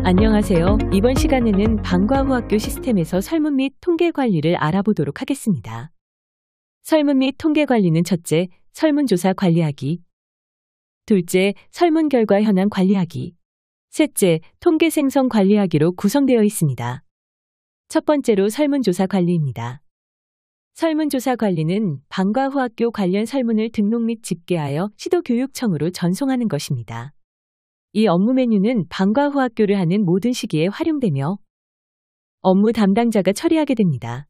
안녕하세요. 이번 시간에는 방과후학교 시스템에서 설문 및 통계 관리를 알아보도록 하겠습니다. 설문 및 통계 관리는 첫째, 설문조사 관리하기. 둘째, 설문 결과 현황 관리하기. 셋째, 통계 생성 관리하기로 구성되어 있습니다. 첫 번째로 설문조사 관리입니다. 설문조사 관리는 방과후학교 관련 설문을 등록 및 집계하여 시도교육청으로 전송하는 것입니다. 이 업무 메뉴는 방과후학교를 하는 모든 시기에 활용되며 업무 담당자가 처리하게 됩니다.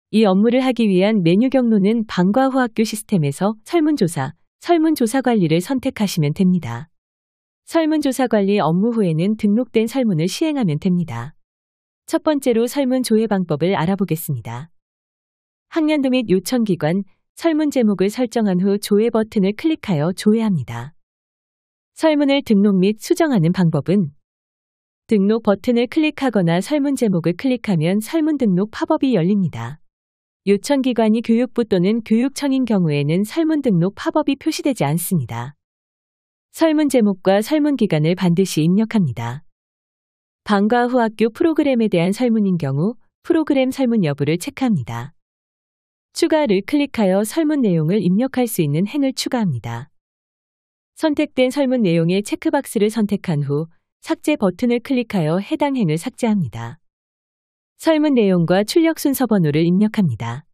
이 업무를 하기 위한 메뉴 경로는 방과후학교 시스템에서 설문조사 관리를 선택하시면 됩니다. 설문조사 관리 업무 후에는 등록된 설문을 시행하면 됩니다. 첫 번째로 설문 조회 방법을 알아보겠습니다. 학년도 및 요청기관, 설문 제목을 설정한 후 조회 버튼을 클릭하여 조회합니다. 설문을 등록 및 수정하는 방법은 등록 버튼을 클릭하거나 설문 제목을 클릭하면 설문 등록 팝업이 열립니다. 요청기관이 교육부 또는 교육청인 경우에는 설문 등록 팝업이 표시되지 않습니다. 설문 제목과 설문 기간을 반드시 입력합니다. 방과후학교 프로그램에 대한 설문인 경우 프로그램 설문 여부를 체크합니다. 추가를 클릭하여 설문 내용을 입력할 수 있는 행을 추가합니다. 선택된 설문 내용의 체크박스를 선택한 후 삭제 버튼을 클릭하여 해당 행을 삭제합니다. 설문 내용과 출력 순서 번호를 입력합니다.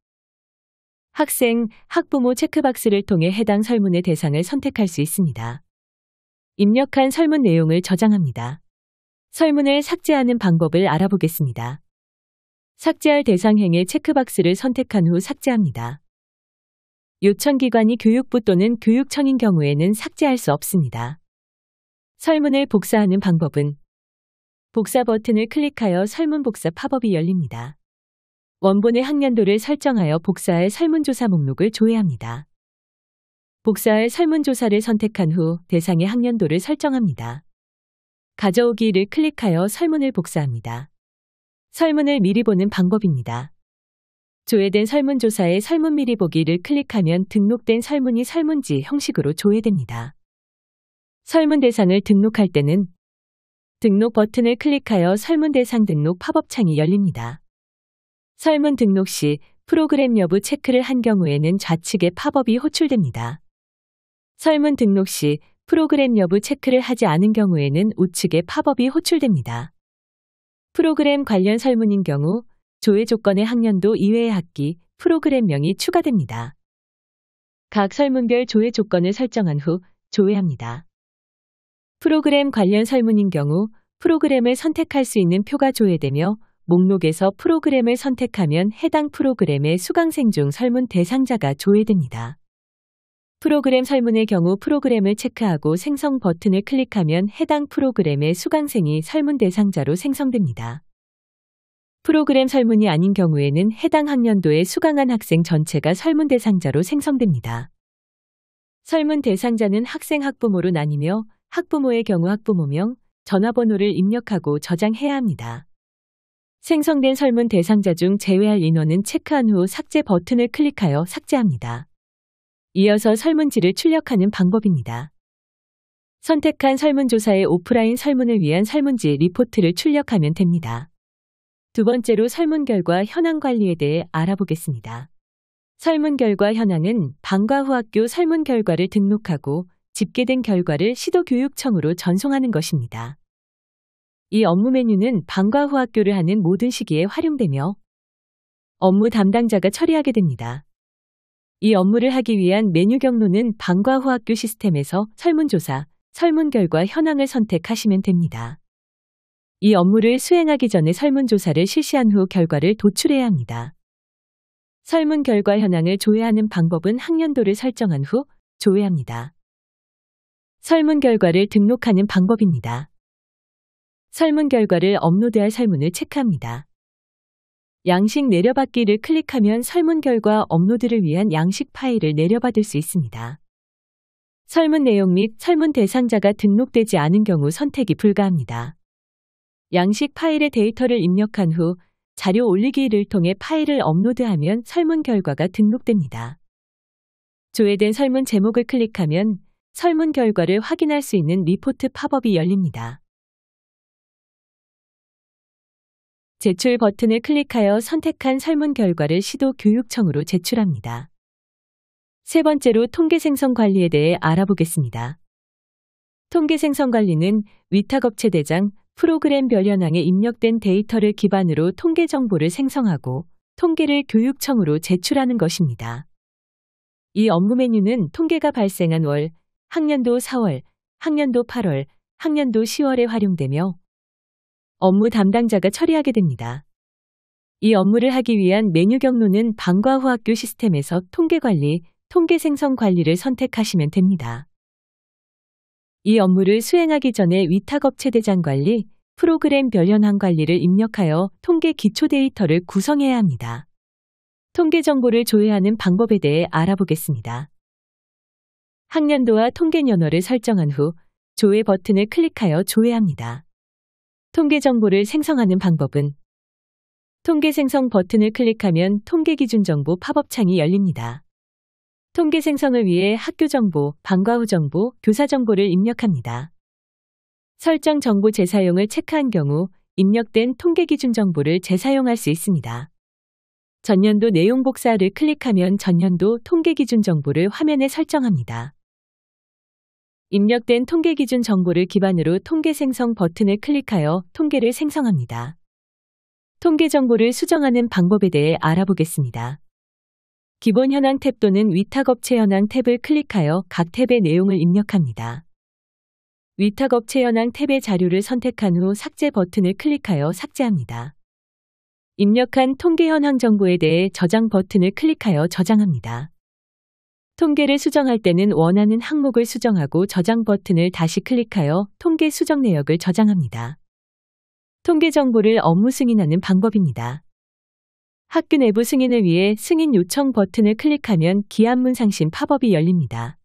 학생, 학부모 체크박스를 통해 해당 설문의 대상을 선택할 수 있습니다. 입력한 설문 내용을 저장합니다. 설문을 삭제하는 방법을 알아보겠습니다. 삭제할 대상 행의 체크박스를 선택한 후 삭제합니다. 요청기관이 교육부 또는 교육청인 경우에는 삭제할 수 없습니다. 설문을 복사하는 방법은 복사 버튼을 클릭하여 설문 복사 팝업이 열립니다. 원본의 학년도를 설정하여 복사할 설문조사 목록을 조회합니다. 복사할 설문조사를 선택한 후 대상의 학년도를 설정합니다. 가져오기를 클릭하여 설문을 복사합니다. 설문을 미리 보는 방법입니다. 조회된 설문조사의 설문 미리 보기를 클릭하면 등록된 설문이 설문지 형식으로 조회됩니다. 설문 대상을 등록할 때는 등록 버튼을 클릭하여 설문 대상 등록 팝업 창이 열립니다. 설문 등록 시 프로그램 여부 체크를 한 경우에는 좌측에 팝업이 호출됩니다. 설문 등록 시 프로그램 여부 체크를 하지 않은 경우에는 우측에 팝업이 호출됩니다. 프로그램 관련 설문인 경우 조회 조건의 학년도 이외의 학기, 프로그램명이 추가됩니다. 각 설문별 조회 조건을 설정한 후 조회합니다. 프로그램 관련 설문인 경우 프로그램을 선택할 수 있는 표가 조회되며 목록에서 프로그램을 선택하면 해당 프로그램의 수강생 중 설문 대상자가 조회됩니다. 프로그램 설문의 경우 프로그램을 체크하고 생성 버튼을 클릭하면 해당 프로그램의 수강생이 설문 대상자로 생성됩니다. 프로그램 설문이 아닌 경우에는 해당 학년도에 수강한 학생 전체가 설문 대상자로 생성됩니다. 설문 대상자는 학생 학부모로 나뉘며 학부모의 경우 학부모명, 전화번호를 입력하고 저장해야 합니다. 생성된 설문 대상자 중 제외할 인원은 체크한 후 삭제 버튼을 클릭하여 삭제합니다. 이어서 설문지를 출력하는 방법입니다. 선택한 설문조사의 오프라인 설문을 위한 설문지 리포트를 출력하면 됩니다. 두 번째로 설문 결과 현황 관리에 대해 알아보겠습니다. 설문 결과 현황은 방과후학교 설문 결과를 등록하고 집계된 결과를 시도교육청으로 전송하는 것입니다. 이 업무 메뉴는 방과후학교를 하는 모든 시기에 활용되며 업무 담당자가 처리하게 됩니다. 이 업무를 하기 위한 메뉴 경로는 방과후학교 시스템에서 설문조사, 설문 결과 현황을 선택하시면 됩니다. 이 업무를 수행하기 전에 설문조사를 실시한 후 결과를 도출해야 합니다. 설문 결과 현황을 조회하는 방법은 학년도를 설정한 후 조회합니다. 설문 결과를 등록하는 방법입니다. 설문 결과를 업로드할 설문을 체크합니다. 양식 내려받기를 클릭하면 설문 결과 업로드를 위한 양식 파일을 내려받을 수 있습니다. 설문 내용 및 설문 대상자가 등록되지 않은 경우 선택이 불가합니다. 양식 파일의 데이터를 입력한 후 자료 올리기를 통해 파일을 업로드하면 설문 결과가 등록됩니다. 조회된 설문 제목을 클릭하면 설문 결과를 확인할 수 있는 리포트 팝업이 열립니다. 제출 버튼을 클릭하여 선택한 설문 결과를 시도교육청으로 제출합니다. 세 번째로 통계 생성 관리에 대해 알아보겠습니다. 통계 생성 관리는 위탁업체 대장, 프로그램별 현황에 입력된 데이터를 기반으로 통계 정보를 생성하고 통계를 교육청으로 제출하는 것입니다. 이 업무 메뉴는 통계가 발생한 월, 학년도 4월, 학년도 8월, 학년도 10월에 활용되며 업무 담당자가 처리하게 됩니다. 이 업무를 하기 위한 메뉴 경로는 방과후 학교 시스템에서 통계관리, 통계 생성 관리를 선택하시면 됩니다. 이 업무를 수행하기 전에 위탁업체 대장 관리, 프로그램별 현황 관리를 입력하여 통계 기초 데이터를 구성해야 합니다. 통계 정보를 조회하는 방법에 대해 알아보겠습니다. 학년도와 통계 연도를 설정한 후 조회 버튼을 클릭하여 조회합니다. 통계 정보를 생성하는 방법은 통계 생성 버튼을 클릭하면 통계 기준 정보 팝업 창이 열립니다. 통계 생성을 위해 학교 정보, 방과후 정보, 교사 정보를 입력합니다. 설정 정보 재사용을 체크한 경우 입력된 통계 기준 정보를 재사용할 수 있습니다. 전년도 내용 복사를 클릭하면 전년도 통계 기준 정보를 화면에 설정합니다. 입력된 통계 기준 정보를 기반으로 통계 생성 버튼을 클릭하여 통계를 생성합니다. 통계 정보를 수정하는 방법에 대해 알아보겠습니다. 기본 현황 탭 또는 위탁업체 현황 탭을 클릭하여 각 탭의 내용을 입력합니다. 위탁업체 현황 탭의 자료를 선택한 후 삭제 버튼을 클릭하여 삭제합니다. 입력한 통계 현황 정보에 대해 저장 버튼을 클릭하여 저장합니다. 통계를 수정할 때는 원하는 항목을 수정하고 저장 버튼을 다시 클릭하여 통계 수정 내역을 저장합니다. 통계 정보를 업무 승인하는 방법입니다. 학교 내부 승인을 위해 승인 요청 버튼을 클릭하면 기한문 상신 팝업이 열립니다.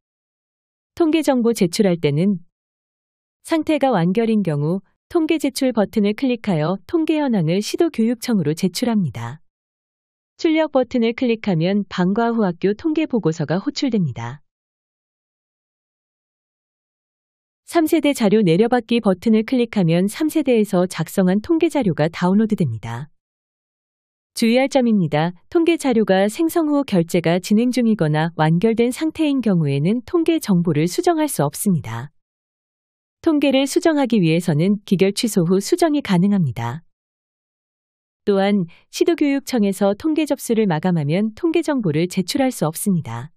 통계 정보 제출할 때는 상태가 완결인 경우 통계 제출 버튼을 클릭하여 통계 현황을 시도교육청으로 제출합니다. 출력 버튼을 클릭하면 방과후 학교 통계 보고서가 호출됩니다. 3세대 자료 내려받기 버튼을 클릭하면 3세대에서 작성한 통계 자료가 다운로드됩니다. 주의할 점입니다. 통계 자료가 생성 후 결제가 진행 중이거나 완결된 상태인 경우에는 통계 정보를 수정할 수 없습니다. 통계를 수정하기 위해서는 기결 취소 후 수정이 가능합니다. 또한 시도교육청에서 통계 접수를 마감하면 통계 정보를 제출할 수 없습니다.